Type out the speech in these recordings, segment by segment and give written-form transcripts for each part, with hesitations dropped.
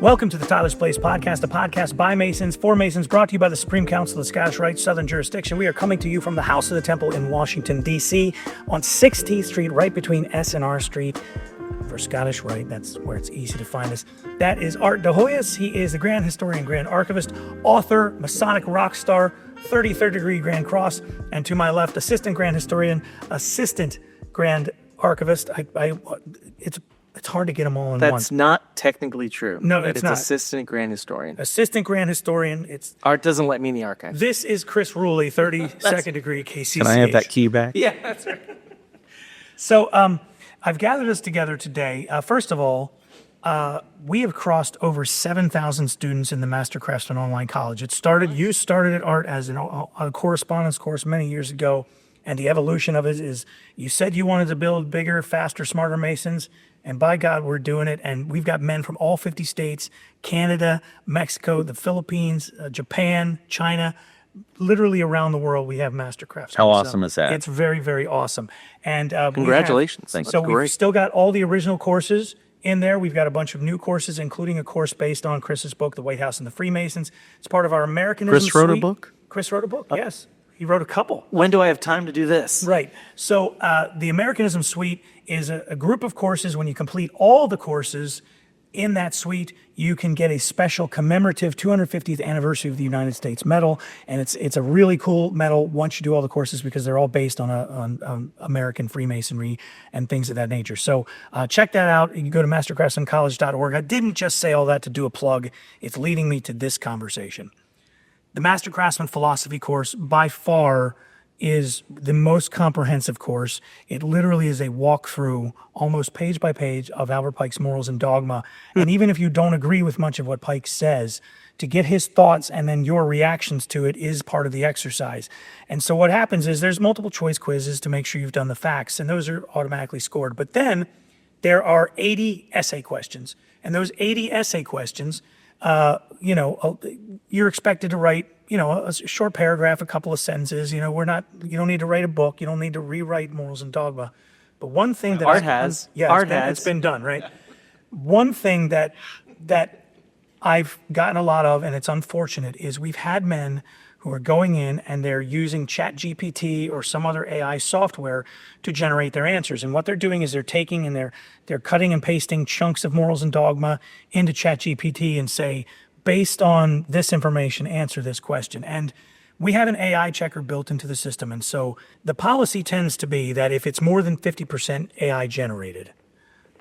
Welcome to the Tyler's Place podcast, a podcast by Masons, for Masons, brought to you by the Supreme Council of the Scottish Rite Southern Jurisdiction. We are coming to you from the House of the Temple in Washington, D.C., on 16th Street, right between S and R Street. For Scottish Rite, that's where it's easy to find us. That is Art de Hoyos. He is the Grand Historian, Grand Archivist, author, Masonic rock star, 33rd degree Grand Cross, and to my left, Assistant Grand Historian, Assistant Grand Archivist. It's hard to get them all in one. That's not technically true. No, it's not. Assistant Grand Historian. Assistant Grand Historian. It's Art doesn't let me in the archive. This is Chris Ruli, 32nd degree KCCH. Can I have that key back? Yeah, that's right. So I've gathered us together today. First of all, we have crossed over 7,000 students in the Master Craftsman Online College. You started at Art as a correspondence course many years ago, and the evolution of it is you said you wanted to build bigger, faster, smarter Masons, and by God, we're doing it. And we've got men from all 50 states, Canada, Mexico, the Philippines, Japan, China, literally around the world. We have Master Craftsmen. How awesome is that? It's very, very awesome. And Congratulations. Thanks. So we've still got all the original courses in there. We've got a bunch of new courses, including a course based on Chris's book, The White House and the Freemasons. It's part of our Americanism Chris wrote a suite. book? Chris wrote a book, yes. He wrote a couple. When do I have time to do this? Right. So the Americanism suite is a group of courses. When you complete all the courses in that suite, you can get a special commemorative 250th anniversary of the United States medal. And it's a really cool medal once you do all the courses because they're all based on American Freemasonry and things of that nature. So check that out. You can go to mastercraftsmancollege.org. I didn't just say all that to do a plug. It's leading me to this conversation. The Master Craftsman Philosophy course, by far, is the most comprehensive course. It literally is a walkthrough, almost page by page, of Albert Pike's Morals and Dogma. And even if you don't agree with much of what Pike says, to get his thoughts and then your reactions to it is part of the exercise. And so what happens is there's multiple choice quizzes to make sure you've done the facts, and those are automatically scored. But then there are 80 essay questions. And those 80 essay questions, you're expected to write, a short paragraph, a couple of sentences. You don't need to write a book. You don't need to rewrite Morals and Dogma. But one thing that Art has. It's been done, right? One thing that I've gotten a lot of, and it's unfortunate, is we've had men who are going in and they're using ChatGPT or some other AI software to generate their answers. And what they're doing is they're taking and they're cutting and pasting chunks of Morals and Dogma into ChatGPT and say, based on this information, answer this question. And we have an AI checker built into the system. And so the policy tends to be that if it's more than 50% AI generated,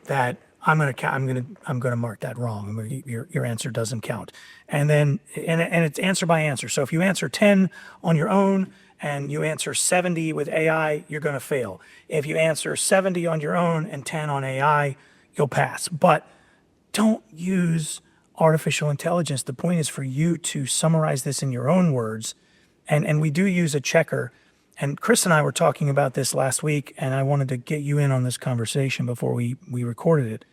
that I'm going to mark that wrong. Your answer doesn't count. And it's answer by answer. So if you answer 10 on your own and you answer 70 with AI, you're going to fail. If you answer 70 on your own and 10 on AI, you'll pass. But don't use artificial intelligence. The point is for you to summarize this in your own words. And we do use a checker. And Chris and I were talking about this last week, and I wanted to get you in on this conversation before we recorded it.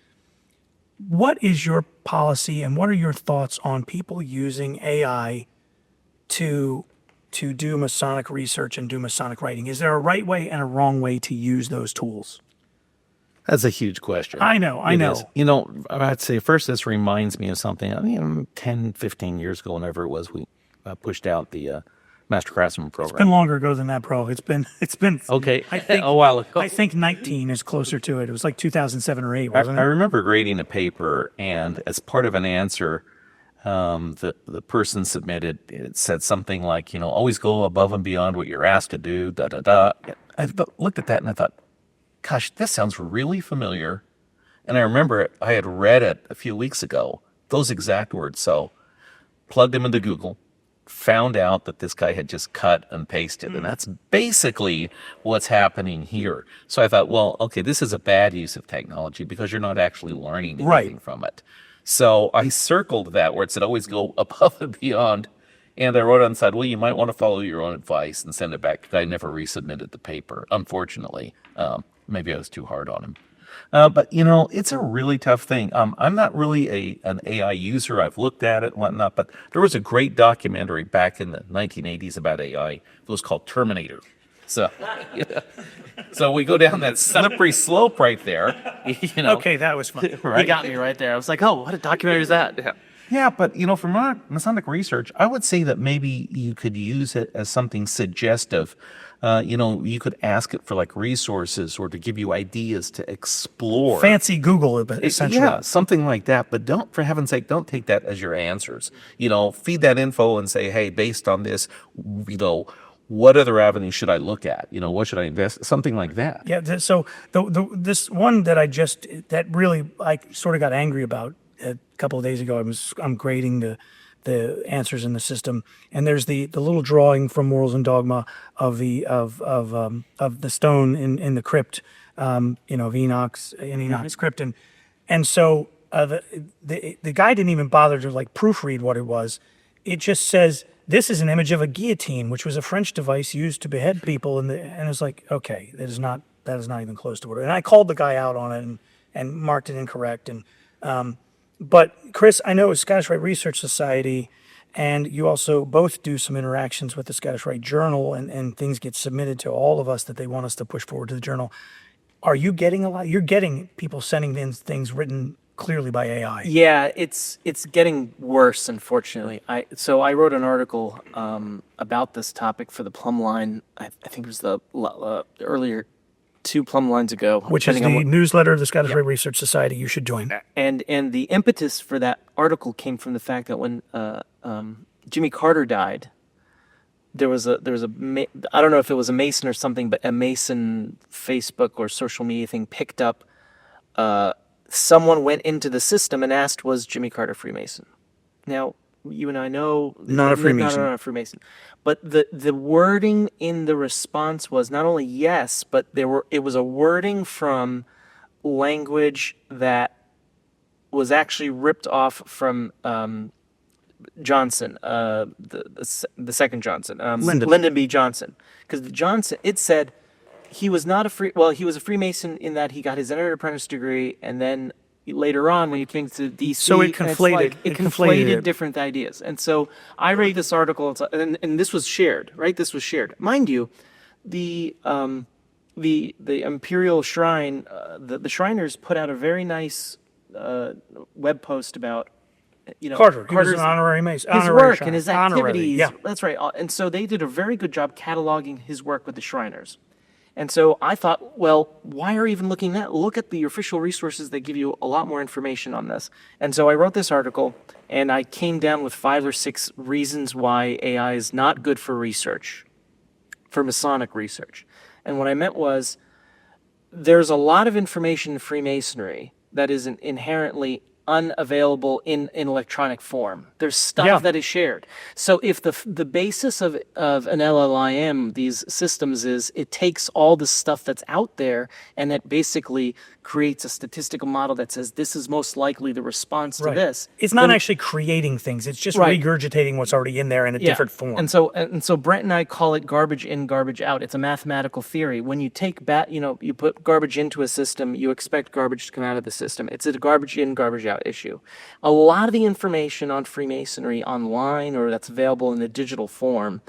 What is your policy and what are your thoughts on people using AI to do Masonic research and do Masonic writing? Is there a right way and a wrong way to use those tools? That's a huge question. I know. I'd say first this reminds me of something, 10, 15 years ago, whenever it was, we pushed out the Master Craftsman program. It's been longer ago than that, bro. It's been okay. I think, a while ago. I think 19 is closer to it. It was like 2007 or 8, wasn't it? I remember grading a paper, and as part of an answer, the person submitted, it said something like, always go above and beyond what you're asked to do, da-da-da. I looked at that and I thought, gosh, this sounds really familiar. And I remember I had read it a few weeks ago, those exact words. So plugged them into Google, found out that this guy had just cut and pasted. And that's basically what's happening here. So I thought, well, okay, this is a bad use of technology because you're not actually learning anything from it. So I circled that where it said always go above and beyond. And I wrote on the side, well, you might want to follow your own advice and send it back. I never resubmitted the paper, unfortunately. Maybe I was too hard on him. But, it's a really tough thing. I'm not really an AI user. I've looked at it and whatnot, but there was a great documentary back in the 1980s about AI. It was called Terminator. So, so we go down that slippery slope right there. You know, Okay, that was fun. You got me right there. I was like, oh, what a documentary is that? Yeah. Yeah, but from Masonic research, I would say that maybe you could use it as something suggestive. You could ask it for like resources or to give you ideas to explore. Fancy Google, essentially. Yeah, something like that. But don't, for heaven's sake, don't take that as your answers. Feed that info and say, hey, based on this, what other avenues should I look at? What should I invest? Something like that. Yeah. So this one that that really I sort of got angry about a couple of days ago. I'm grading the answers in the system, and there's the little drawing from Morals and Dogma of the stone in the crypt, of Enoch's crypt, and so the guy didn't even bother to like proofread what it was. It just says, this is an image of a guillotine, which was a French device used to behead people, and it's like, okay, that is not even close to what. And I called the guy out on it and marked it incorrect. But Chris, I know it's Scottish Rite Research Society, and you also both do some interactions with the Scottish Rite Journal, and things get submitted to all of us that they want us to push forward to the journal. Are you getting a lot? You're getting people sending in things written clearly by AI. Yeah, it's getting worse, unfortunately. I wrote an article about this topic for the Plumb Line. I think it was the earlier 2 Plumb Lines ago, Which is the newsletter of the Scottish Rite Research Society. You should join. And the impetus for that article came from the fact that when Jimmy Carter died, there was a I don't know if it was a Mason or something, but a Mason Facebook or social media thing picked up. Someone went into the system and asked, was Jimmy Carter Freemason? Now, you and I know Not a Freemason. Not a Freemason. But the wording in the response was not only yes, but it was a wording from language that was actually ripped off from Johnson, the second Johnson, Lyndon B. Johnson, because Johnson, it said he was not he was a Freemason in that he got his entered apprentice degree, and then later on when he came to DC, So it conflated. it It conflated conflated it. different ideas. And so I read this article, and this was shared, right? This was shared, mind you. The Imperial Shrine, the Shriners put out a very nice web post about Carter. He was Carter's an honorary Mason. his honorary work Shrine. and his Honorary, activities. Yeah. That's right. And so they did a very good job cataloging his work with the Shriners. And so I thought, well, why are you even looking at that? Look at the official resources that give you a lot more information on this. And so I wrote this article, and I came down with 5 or 6 reasons why AI is not good for research, for Masonic research. And what I meant was, there's a lot of information in Freemasonry that is inherently unavailable in electronic form. There's stuff that is shared. So if the basis of an LLIM, these systems, is it takes all the stuff that's out there and it basically creates a statistical model that says this is most likely the response to this. It's not actually creating things. It's just regurgitating what's already in there in a different form. And so Brent and I call it garbage in, garbage out. It's a mathematical theory. When you take you put garbage into a system, you expect garbage to come out of the system. It's a garbage in, garbage out issue. A lot of the information on Freemasonry online or that's available in the digital form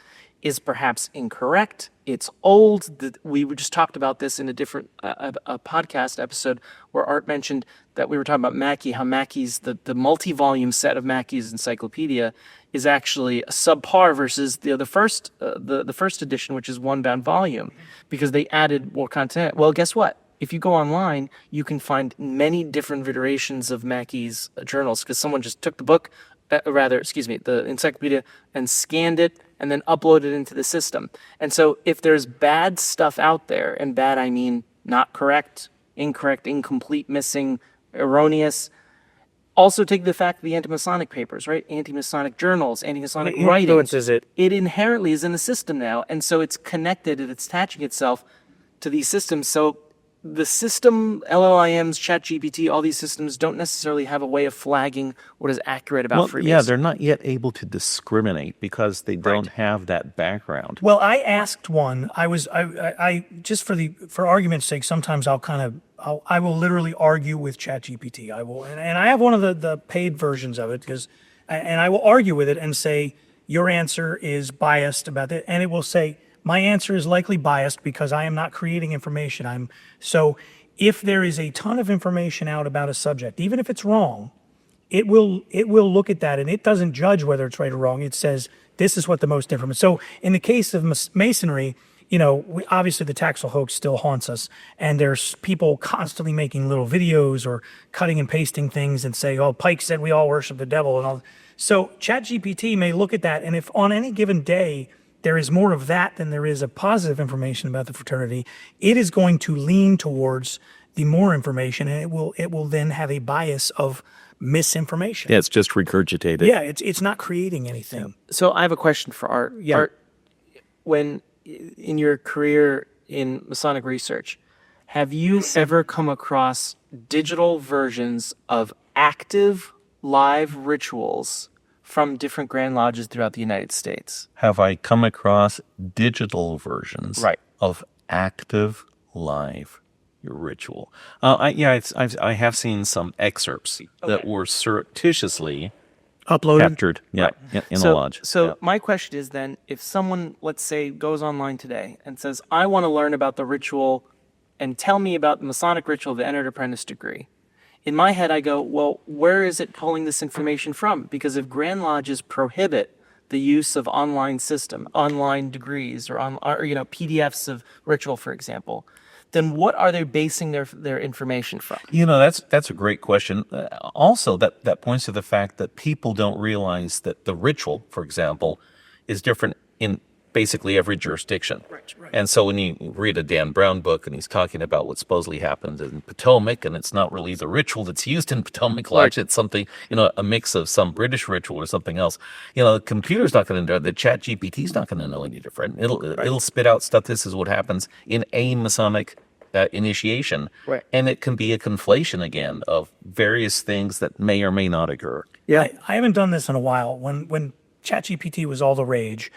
is perhaps incorrect. It's old. We just talked about this in a different a podcast episode where Art mentioned that we were talking about Mackey, how Mackey's, the multi-volume set of Mackey's encyclopedia is actually a subpar versus the first edition, which is one bound volume, because they added more content. Well, guess what? If you go online, you can find many different iterations of Mackey's journals because someone just took the book, the encyclopedia, and scanned it and then uploaded it into the system. And so if there's bad stuff out there, and bad I mean not correct, incorrect, incomplete, missing, erroneous, also take the fact of the anti-Masonic papers, right? Anti-Masonic journals, anti-Masonic writings. Influences it. It inherently is in the system now, and so it's connected and it's attaching itself to these systems. So the system, LLIMs, ChatGPT, all these systems don't necessarily have a way of flagging what is accurate about Freemasonry. Yeah, they're not yet able to discriminate because they don't have that background. Well, I asked one. I just for argument's sake, sometimes I will literally argue with ChatGPT. I will, and I have one of the paid versions of it and I will argue with it and say your answer is biased about it, and it will say, my answer is likely biased because I am not creating information. So if there is a ton of information out about a subject, even if it's wrong, it will look at that and it doesn't judge whether it's right or wrong. It says, this is what the most information. So in the case of Masonry, obviously the Taxel hoax still haunts us, and there's people constantly making little videos or cutting and pasting things and say, oh, Pike said we all worship the devil and all. So ChatGPT may look at that, and if on any given day there is more of that than there is of positive information about the fraternity, it is going to lean towards the more information, and it will then have a bias of misinformation. Yeah, it's just regurgitated. Yeah, it's not creating anything. So I have a question for Art. Yeah. Art, when in your career in Masonic research, have you ever come across digital versions of active live rituals from different Grand Lodges throughout the United States? Have I come across digital versions Right. of active live ritual? I have seen some excerpts that were surreptitiously Uploaded. captured. Yeah, in the lodge. So Yeah. my question is then, if someone, let's say, goes online today and says, I want to learn about the ritual and tell me about the Masonic ritual of the entered apprentice degree. In my head, I go, well, where is it pulling this information from? Because if Grand Lodges prohibit the use of online degrees or PDFs of ritual, for example, then what are they basing their information from? That's a great question. Also, that points to the fact that people don't realize that the ritual, for example, is different in basically every jurisdiction. Right. And so when you read a Dan Brown book and he's talking about what supposedly happened in Potomac, and it's not really the ritual that's used in Potomac Lodge, it's something, a mix of some British ritual or something else. The computer's not going to know, the ChatGPT's not going to know any different. It'll spit out stuff. This is what happens in a Masonic initiation. Right. And it can be a conflation again of various things that may or may not occur. Yeah, I haven't done this in a while. When ChatGPT was all the rage,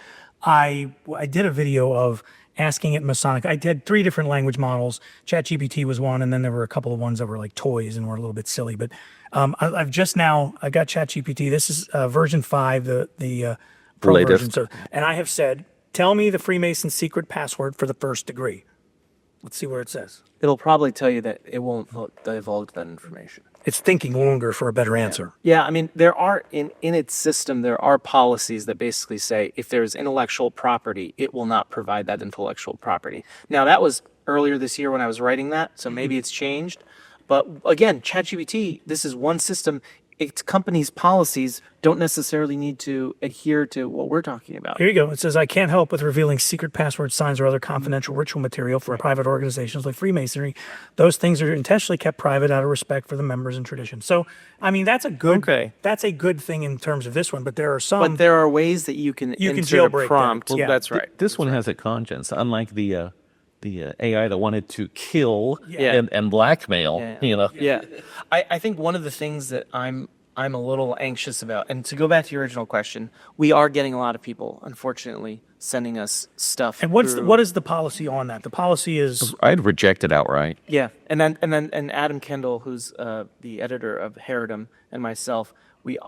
I did a video of asking it Masonic. I did 3 different language models. ChatGPT was one, and then there were a couple of ones that were like toys and were a little bit silly. But I got ChatGPT. This is version 5, the pro Latest. version. So, and I have said, tell me the Freemason secret password for the first degree. Let's see where it says. It'll probably tell you that it won't divulge that information. It's thinking longer for a better answer. Yeah, I mean, there are, in its system, there are policies that basically say if there's intellectual property, it will not provide that intellectual property. Now, that was earlier this year when I was writing that, so maybe it's changed. But again, ChatGPT, this is one system. Its company's policies don't necessarily need to adhere to what we're talking about. Here you go. It says, I can't help with revealing secret password signs or other confidential ritual material for private organizations like Freemasonry. Those things are intentionally kept private out of respect for the members and tradition. So, I mean, that's a good thing in terms of this one, but there are some. But there are ways that you can insert jailbreak a prompt. that. Yeah. That's right. This one has a conscience, unlike the AI that wanted to kill Yeah. and blackmail. Yeah. Yeah. I think one of the things that I'm a little anxious about, and to go back to your original question, we are getting a lot of people, unfortunately, sending us stuff. And what is the policy on that? The policy is I'd reject it outright. Yeah, and Adam Kendall, who's the editor of Herodom, and myself, we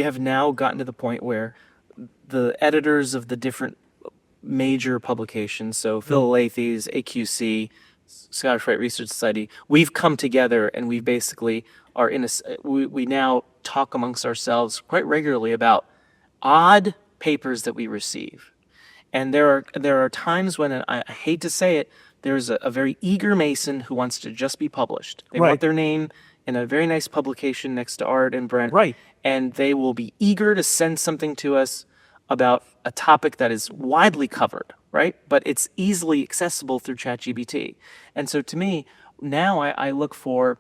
have now gotten to the point where the editors of the different major publications, so Philalethes, AQC, Scottish Rite Research Society, we've come together and we basically are we now talk amongst ourselves quite regularly about odd papers that we receive. And there are times when, and I hate to say it, there's a very eager Mason who wants to just be published. They Right. want their name in a very nice publication next to Art and Brent. Right. And they will be eager to send something to us about a topic that is widely covered, right? But it's easily accessible through ChatGPT. And so to me, now I look for,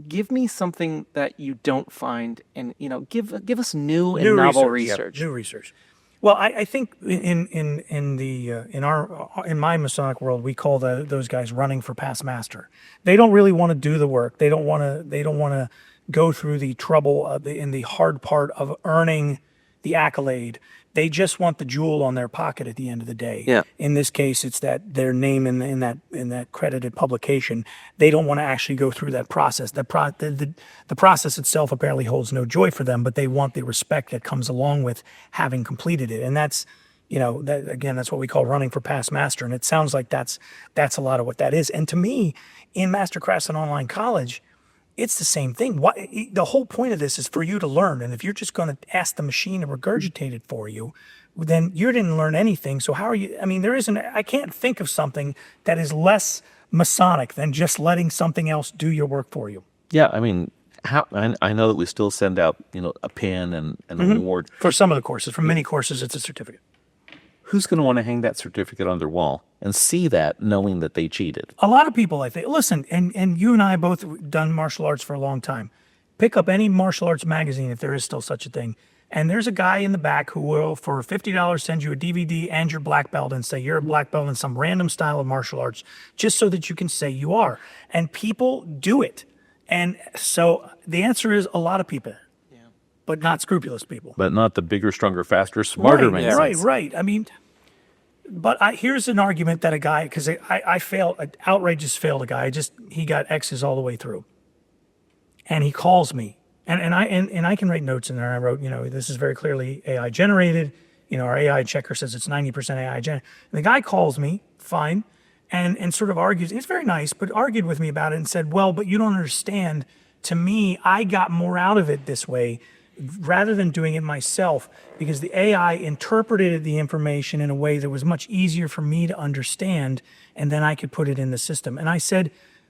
give me something that you don't find, and give us new and novel research. New research. Well, I think in my Masonic world, we call those guys running for past master. They don't really want to do the work. They don't want to go through the trouble in the hard part of earning the accolade. They just want the jewel on their pocket at the end of the day. Yeah. In this case, it's that their name in that credited publication. They don't want to actually go through that process. The process itself apparently holds no joy for them, but they want the respect that comes along with having completed it. And that's, that again, that's what we call running for past master. And it sounds like that's a lot of what that is. And to me, in Master Craftsman Online College, it's the same thing. The whole point of this is for you to learn. And if you're just going to ask the machine to regurgitate it for you, then you didn't learn anything. So how are you? I mean, I can't think of something that is less Masonic than just letting something else do your work for you. Yeah, I mean, I know that we still send out, a pin and an award. For some of the courses, for many courses, it's a certificate. Who's going to want to hang that certificate on their wall and see that, knowing that they cheated? A lot of people, I think, listen, and you and I both done martial arts for a long time. Pick up any martial arts magazine, if there is still such a thing, and there's a guy in the back who will, for $50, send you a DVD and your black belt and say you're a black belt in some random style of martial arts, just so that you can say you are. And people do it. And so the answer is a lot of people, but not scrupulous people. But not the bigger, stronger, faster, smarter Masons. Right. I mean, but here's an argument that a guy, because I outrageous failed a guy. He got X's all the way through. And he calls me. And I can write notes in there. I wrote, this is very clearly AI generated. Our AI checker says it's 90% AI generated. And the guy calls me, fine, and sort of argues. He's very nice, but argued with me about it and said, well, but you don't understand. To me, I got more out of it this way rather than doing it myself, because the AI interpreted the information in a way that was much easier for me to understand, and then I could put it in the system. And I said,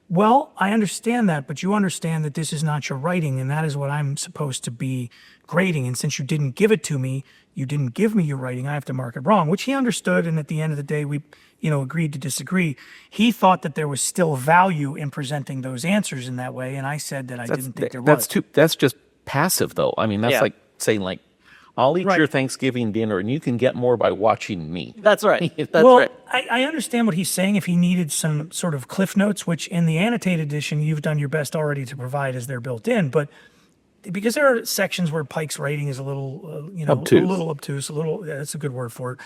well, I understand that, but you understand that this is not your writing, and that is what I'm supposed to be grading. And since you didn't give it to me, you didn't give me your writing, I have to mark it wrong, which he understood. And at the end of the day, we agreed to disagree. He thought that there was still value in presenting those answers in that way, and I said that I didn't think there was. That's just passive, though. I mean, that's like saying, I'll eat your Thanksgiving dinner, and you can get more by watching me. That's right. That's well, right. I understand what he's saying. If he needed some sort of cliff notes, which in the annotated edition, you've done your best already to provide as they're built in, but because there are sections where Pike's writing is a little, obtuse. A little obtuse, that's a good word for it.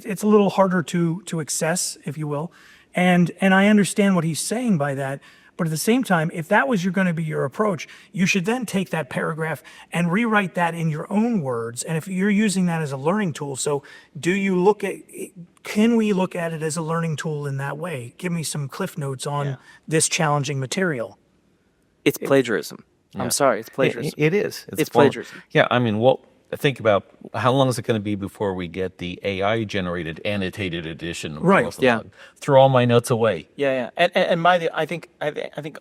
It's a little harder to access, if you will. And I understand what he's saying by that. But at the same time, if that was going to be your approach, you should then take that paragraph and rewrite that in your own words. And if you're using that as a learning tool, so can we look at it as a learning tool in that way? Give me some cliff notes on this challenging material. It's plagiarism. I'm sorry, it's plagiarism. It is. It's plagiarism. Yeah, I mean, think about how long is it going to be before we get the AI-generated annotated edition? Right. Yeah. Throw all my notes away. Yeah. And I think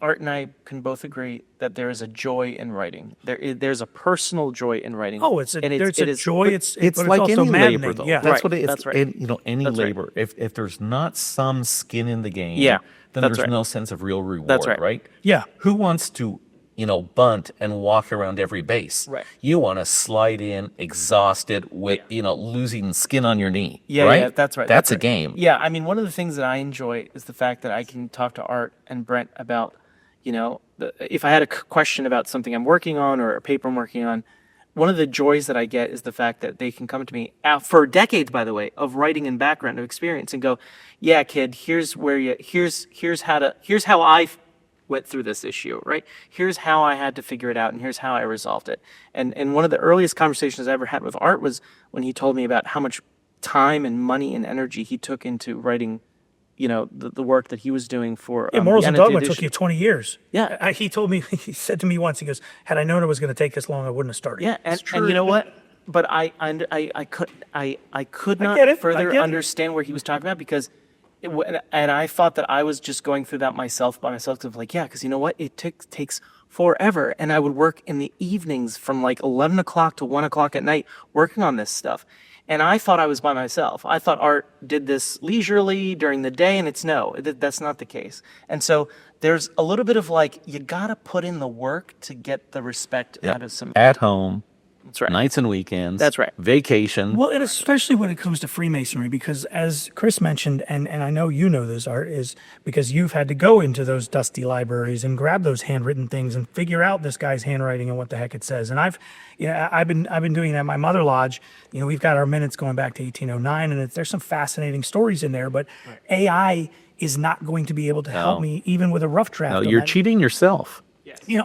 Art and I can both agree that there is a joy in writing. There's a personal joy in writing. Oh, it's a joy. It's like also any maddening. labor, though. Yeah. That's what it is. That's right. And, any That's labor. Right. If there's not some skin in the game, then that's there's no sense of real reward. That's right. Yeah. Who wants to, bunt and walk around every base? Right. You want to slide in exhausted with, losing skin on your knee. Yeah, right? yeah, that's right. That's a right. game. Yeah, I mean, one of the things that I enjoy is the fact that I can talk to Art and Brent about, if I had a question about something I'm working on or a paper I'm working on, one of the joys that I get is the fact that they can come to me for decades, by the way, of writing and background of experience and go, yeah, kid, here's how I went through this issue, right? Here's how I had to figure it out, and here's how I resolved it. And one of the earliest conversations I ever had with Art was when he told me about how much time and money and energy he took into writing, the work that he was doing for Morals the and annotated Dogma edition. took you 20 years. Yeah. He told me, he said to me once, he goes, had I known it was going to take this long, I wouldn't have started. Yeah, and you know what? But I could not get it. further I get it. understand where he was talking about, because and I thought that I was just going through that by myself, because because you know what? It takes forever, and I would work in the evenings from 11 o'clock to 1 o'clock at night working on this stuff. And I thought I was by myself. I thought Art did this leisurely during the day, and that's not the case. And so there's a little bit of you gotta put in the work to get the respect out of some. At home. That's right. Nights and weekends. That's right. Vacation. Well, and especially when it comes to Freemasonry, because as Chris mentioned, and I know you know this, Art, is because you've had to go into those dusty libraries and grab those handwritten things and figure out this guy's handwriting and what the heck it says. And I've been doing that at my mother lodge. We've got our minutes going back to 1809, and there's some fascinating stories in there, but AI is not going to be able to help me even with a rough draft. No, you're cheating yourself.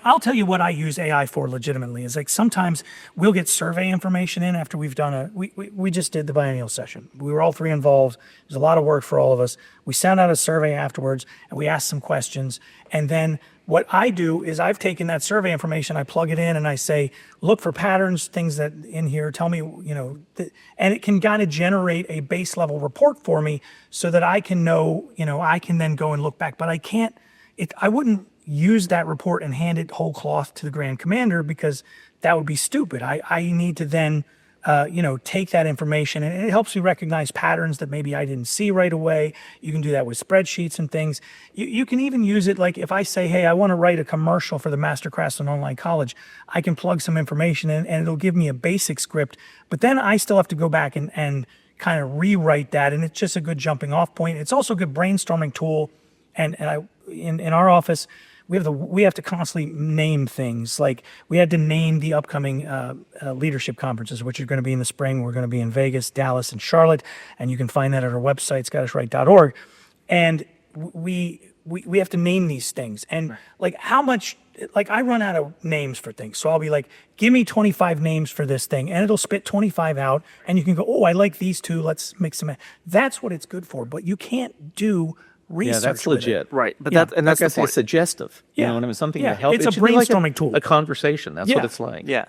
I'll tell you what I use AI for legitimately is like sometimes we'll get survey information in after we've done we just did the biennial session. We were all three involved. There's a lot of work for all of us. We sent out a survey afterwards and we asked some questions. And then what I do is I've taken that survey information, I plug it in and I say, look for patterns, things that in here, tell me, and it can kind of generate a base level report for me so that I can know, I can then go and look back, but I wouldn't use that report and hand it whole cloth to the Grand Commander because that would be stupid. I need to then, take that information and it helps me recognize patterns that maybe I didn't see right away. You can do that with spreadsheets and things. You can even use it like if I say, hey, I want to write a commercial for the Master Craftsman Online College, I can plug some information in and it'll give me a basic script, but then I still have to go back and kind of rewrite that. And it's just a good jumping off point. It's also a good brainstorming tool. And in our office, we have to constantly name things. Like we had to name the upcoming leadership conferences, which are going to be in the spring. We're going to be in Vegas, Dallas, and Charlotte, and you can find that at our website, scottishrite.org. And we have to name these things. And like how much, like I run out of names for things. So I'll be like, give me 25 names for this thing, and it'll spit 25 out, and you can go, oh, I like these two. Let's mix them in. That's what it's good for. But you can't do research. Yeah, that's with it. legit. Right. But Yeah. that's Like I the say, point. suggestive. You Yeah. know what I mean? Something Yeah, to help. it's It a should be like brainstorming tool. A conversation. That's Yeah. what it's like. Yeah,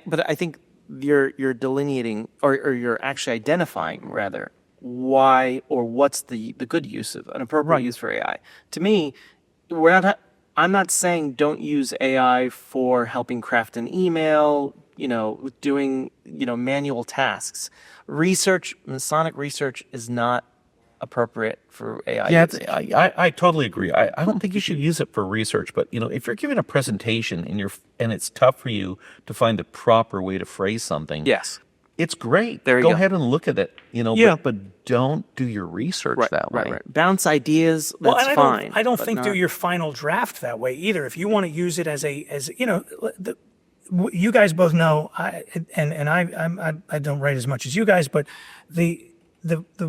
but I think you're delineating or you're actually identifying rather why or what's the good use of an appropriate use for AI. To me, I'm not saying don't use AI for helping craft an email, doing manual tasks. Masonic research is not appropriate for AI. Yeah, usage. I totally agree. I don't think you should use it for research, but if you're giving a presentation and it's tough for you to find the proper way to phrase something, Yes. it's great. There you go go. ahead and look at it, Yeah. but don't do your research that way. Right. Bounce ideas. That's and fine. I don't but think do not- your final draft that way either. If you want to use it as you guys both know, I don't write as much as you guys, but the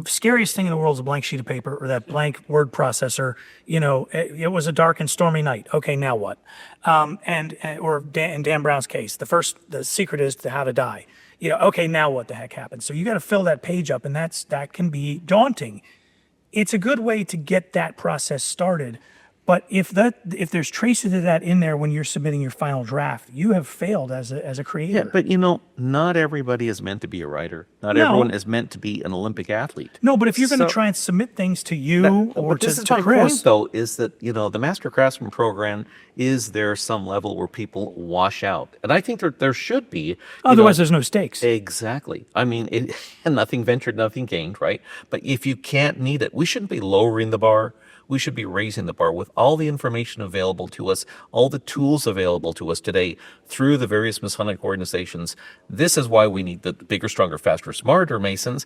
scariest thing in the world is a blank sheet of paper or that blank word processor. It was a dark and stormy night. Okay, now what? In Dan Brown's case, the secret is to how to die. Okay, now what the heck happened? So you got to fill that page up, and that can be daunting. It's a good way to get that process started. But if there's traces of that in there when you're submitting your final draft, you have failed as a creator. Yeah, but not everybody is meant to be a writer. Not No. everyone is meant to be an Olympic athlete. No, but if you're going to So- try and submit things to you or But this is to my Chris, point, though, is that the Master Craftsman program, is there some level where people wash out? And I think there should be. otherwise there's no stakes. Exactly. I mean, nothing ventured, nothing gained, right? But if you can't need it, we shouldn't be lowering the bar. We should be raising the bar with all the information available to us, all the tools available to us today through the various Masonic organizations. This is why we need the bigger, stronger, faster, smarter Masons,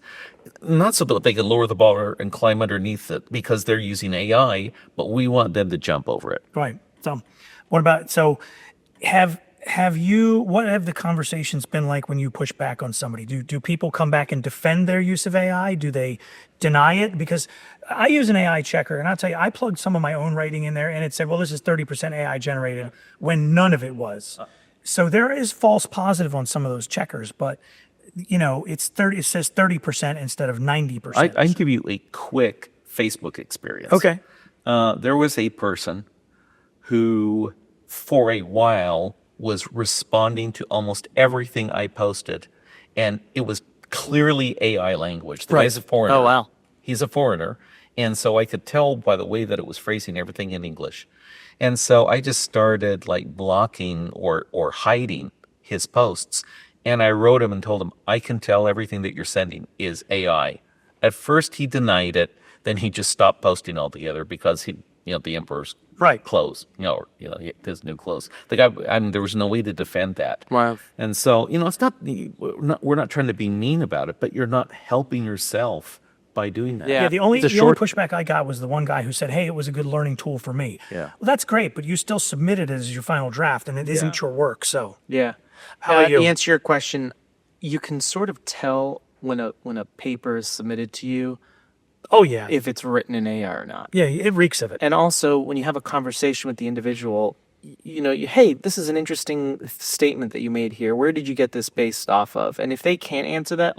not so that they can lower the bar and climb underneath it because they're using AI, but we want them to jump over it. Right. So what have the conversations been like when you push back on somebody? Do people come back and defend their use of AI? Do they deny it? Because I use an AI checker, and I'll tell you, I plugged some of my own writing in there, and it said, well, this is 30% AI generated, when none of it was. So there is false positive on some of those checkers, but it's 30. It says 30% instead of 90%. I can give you a quick Facebook experience. Okay. There was a person who, for a while, was responding to almost everything I posted, and it was clearly AI language. The guy's a foreigner. Oh, wow. He's a foreigner, and so I could tell by the way that it was phrasing everything in English. And so I just started blocking or hiding his posts, and I wrote him and told him, I can tell everything that you're sending is AI. At first he denied it, then he just stopped posting altogether because the emperor's clothes, his new clothes. The guy, there was no way to defend that. Wow. And so, it's we're not trying to be mean about it, but you're not helping yourself by doing that. Yeah. Yeah, the only It's a short- pushback I got was the one guy who said, hey, it was a good learning tool for me. Yeah. Well, that's great, but you still submitted it as your final draft, and it isn't your work, so. Yeah. How about you? To answer your question, you can sort of tell when a paper is submitted to you Oh, yeah. if it's written in AI or not. Yeah, it reeks of it. And also, when you have a conversation with the individual, hey, this is an interesting statement that you made here. Where did you get this based off of? And if they can't answer that,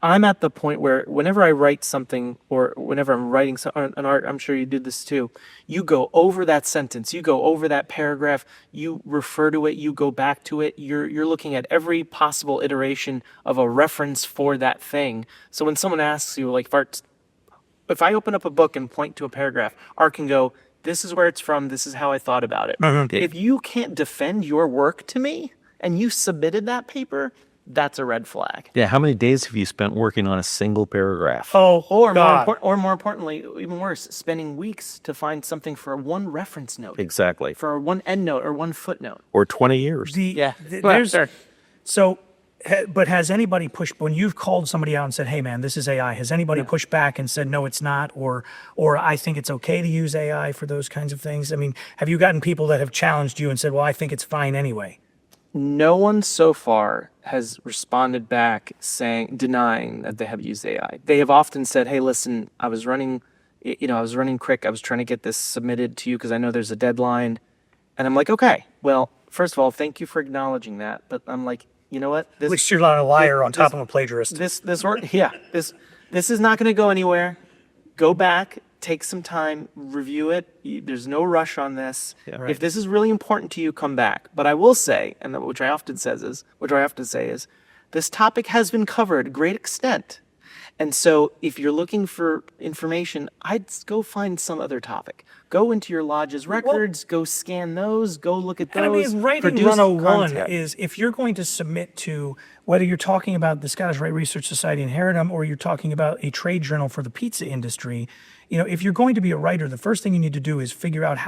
I'm at the point where whenever I write something or whenever I'm writing an art, I'm sure you do this too, you go over that sentence, you go over that paragraph, you refer to it, you go back to it. You're looking at every possible iteration of a reference for that thing. So when someone asks you, like, if I open up a book and point to a paragraph, Art can go, this is where it's from, this is how I thought about it. If you can't defend your work to me and you submitted that paper, that's a red flag. Yeah, how many days have you spent working on a single paragraph? Oh, Or God. more importantly, even worse, spending weeks to find something for one reference note, Exactly. for one endnote or one footnote. Or 20 years. But has anybody pushed, when you've called somebody out and said, hey man, this is AI, has anybody pushed back and said, no, it's not, or I think it's okay to use AI for those kinds of things? I mean, have you gotten people that have challenged you and said, well, I think it's fine anyway? No one so far has responded back denying that they have used AI. They have often said, hey, listen, I was running quick. I was trying to get this submitted to you because I know there's a deadline. And I'm like, okay, well, first of all, thank you for acknowledging that. But I'm like, you know what? At least you're not a liar on top of a plagiarist. This is not going to go anywhere. Go back, take some time, review it. There's no rush on this. right. If this is really important to you, come back. But I will say, and which I often say is, this topic has been covered to a great extent. And so if you're looking for information, I'd go find some other topic. Go into your lodge's records, go scan those, go look at those. And I mean, writing produce 101 content. is, if you're going to submit to, whether you're talking about the Scottish Rite Research Society in Heredom or you're talking about a trade journal for the pizza industry, if you're going to be a writer, the first thing you need to do is figure out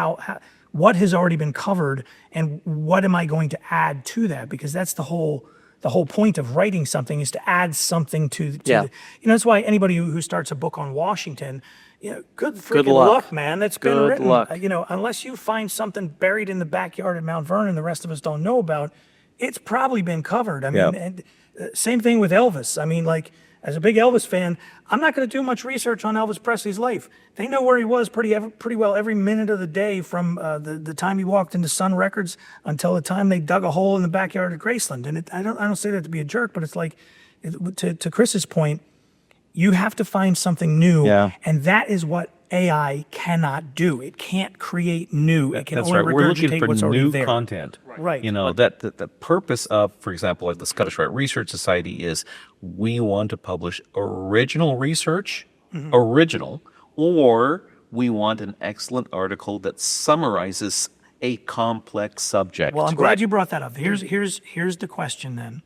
what has already been covered and what am I going to add to that, because that's the whole point of writing something, is to add something to that's why anybody who starts a book on Washington, good freaking luck, man. That's been Good written. luck. Unless you find something buried in the backyard at Mount Vernon the rest of us don't know about, it's probably been covered. I mean, and, same thing with Elvis. I mean, like, as a big Elvis fan, I'm not going to do much research on Elvis Presley's life. They know where he was pretty well every minute of the day, from the time he walked into Sun Records until the time they dug a hole in the backyard at Graceland. And I don't say that to be a jerk, but it's like, to Chris's point, you have to find something new, and that is what AI cannot do. It can't create new. It can That's only right. We're looking regurgitate for what's already new there. content. Right. That the purpose of, for example, like the Scottish Rite Research Society, is we want to publish original research, or we want an excellent article that summarizes a complex subject. Well, I'm glad you brought that up. Here's the question then.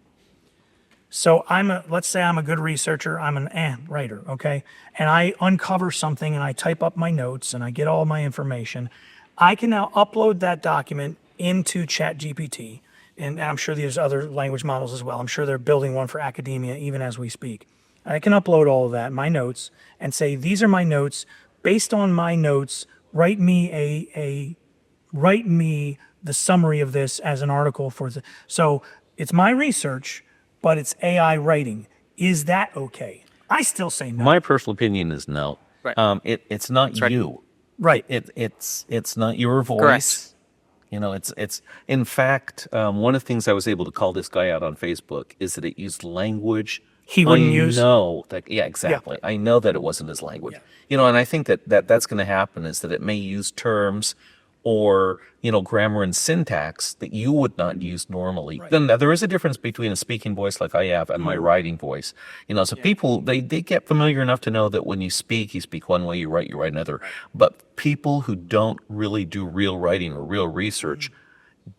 So let's say I'm a good researcher, I'm an writer, okay? And I uncover something and I type up my notes and I get all my information. I can now upload that document into ChatGPT, and I'm sure there's other language models as well. I'm sure they're building one for academia even as we speak. I can upload all of that, my notes, and say, these are my notes. Based on my notes, write me the summary of this as an article so it's my research, but it's AI writing. Is that okay? I still say no. My personal opinion is no. Right. It's not you. Right. It's not your voice. Correct. It's in fact, one of the things I was able to call this guy out on Facebook is that it used language He wouldn't use. Exactly. I know that it wasn't his language. And I think that's going to happen, is that it may use terms or grammar and syntax that you would not use normally. Right. Then there is a difference between a speaking voice like I have and my writing voice. So people, they get familiar enough to know that when you speak one way, you write another. But people who don't really do real writing or real research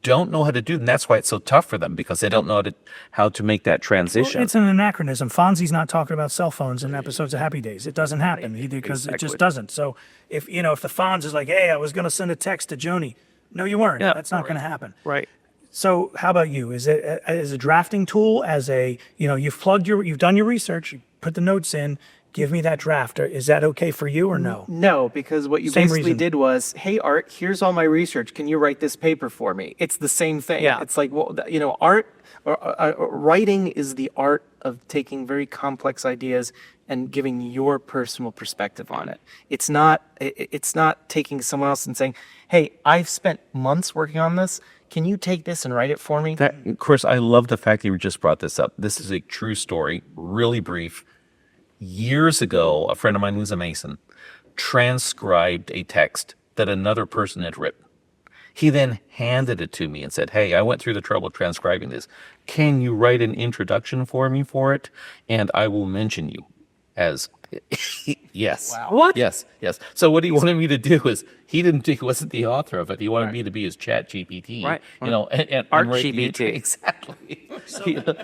don't know how to do it. And that's why it's so tough for them, because they don't know how to make that transition. Well, it's an anachronism. Fonzie's not talking about cell phones in episodes of Happy Days. It doesn't happen because it just doesn't. So if the Fonz is like, hey, I was going to send a text to Joni. No, you weren't. That's not going to happen. Right. So how about you? Is it as a drafting tool, as a, you've done your research, you put the notes in, give me that draft. Is that okay for you or no? No, because what you Same basically reason. did was, hey, Art, here's all my research. Can you write this paper for me? It's the same thing. Yeah. It's like, well, art, writing is the art of taking very complex ideas, and giving your personal perspective on it. It's not taking someone else and saying, hey, I've spent months working on this. Can you take this and write it for me? Chris, I love the fact that you just brought this up. This is a true story, really brief. Years ago, a friend of mine who's a Mason transcribed a text that another person had written. He then handed it to me and said, hey, I went through the trouble of transcribing this. Can you write an introduction for me for it? And I will mention you as yes. Wow. What? Yes. So what he wanted me to do is he wasn't the author of it. He wanted me to be his ChatGPT. Right. And Archivist. Exactly.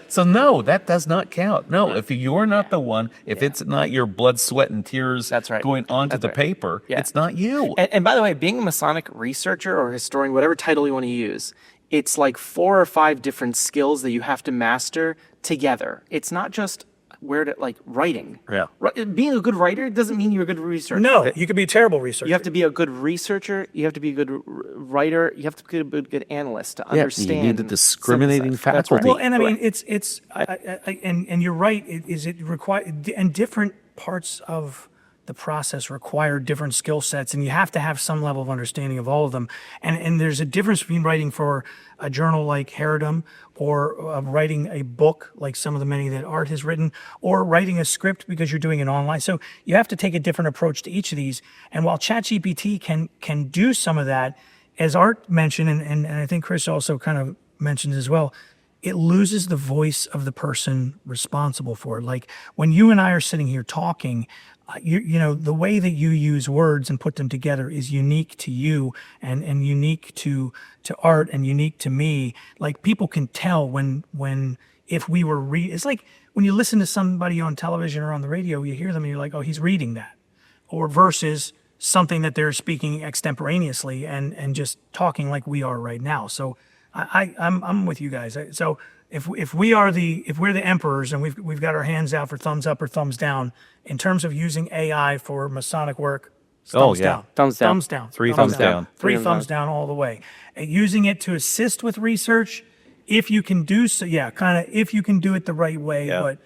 So no, that does not count. No, if you're not the one, if it's not your blood, sweat, and tears That's right. going onto the paper, it's not you. And by the way, being a Masonic researcher or historian, whatever title you want to use, it's like 4 or 5 different skills that you have to master together. It's not just writing. Yeah. Being a good writer doesn't mean you're a good researcher. No, you could be a terrible researcher. You have to be a good researcher. You have to be a good writer. You have to be a good analyst to understand. You need the and discriminating synthesize. That's right. faculty. Well, and I mean, and you're right. Is it require, and different parts of the process require different skill sets, and you have to have some level of understanding of all of them. And there's a difference between writing for a journal like Herodom, or writing a book like some of the many that Art has written, or writing a script because you're doing it online. So you have to take a different approach to each of these. And while ChatGPT can do some of that, as Art mentioned, and I think Chris also kind of mentioned as well, it loses the voice of the person responsible for it. Like when you and I are sitting here talking, you know, the way that you use words and put them together is unique to you and unique to Art and unique to me. Like people can tell when if we were it's like when you listen to somebody on television or on the radio, you hear them and you're like, oh, he's reading that. Or versus something that they're speaking extemporaneously and just talking like we are right now. So I'm with you guys. So if we're the emperors and we've got our hands out for thumbs up or thumbs down in terms of using AI for Masonic work, thumbs down. Thumbs down. Thumbs down. 3 thumbs down. 3 thumbs down all the way. And using it to assist with research, if you can do so, if you can do it the right way, but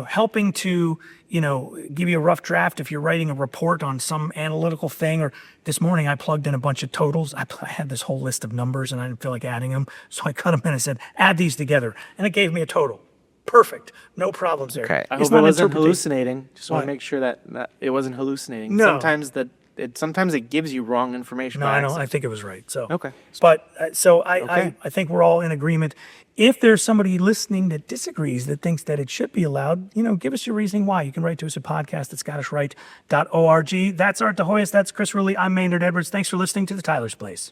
helping to, give you a rough draft if you're writing a report on some analytical thing. Or this morning I plugged in a bunch of totals. I had this whole list of numbers and I didn't feel like adding them. So I cut them in and said, add these together. And it gave me a total. Perfect. No problems there. Okay. I It's hope it not wasn't interpretation. hallucinating. Just want What? to make sure that it wasn't hallucinating. No. Sometimes it gives you wrong information. No, by I know. accident. I think it was right. So Okay. But Okay. I think we're all in agreement. If there's somebody listening that disagrees, that thinks that it should be allowed, give us your reasoning why. You can write to us at podcast@scottishrite.org. That's Art de Hoyos. That's Chris Ruli. I'm Maynard Edwards. Thanks for listening to The Tyler's Place.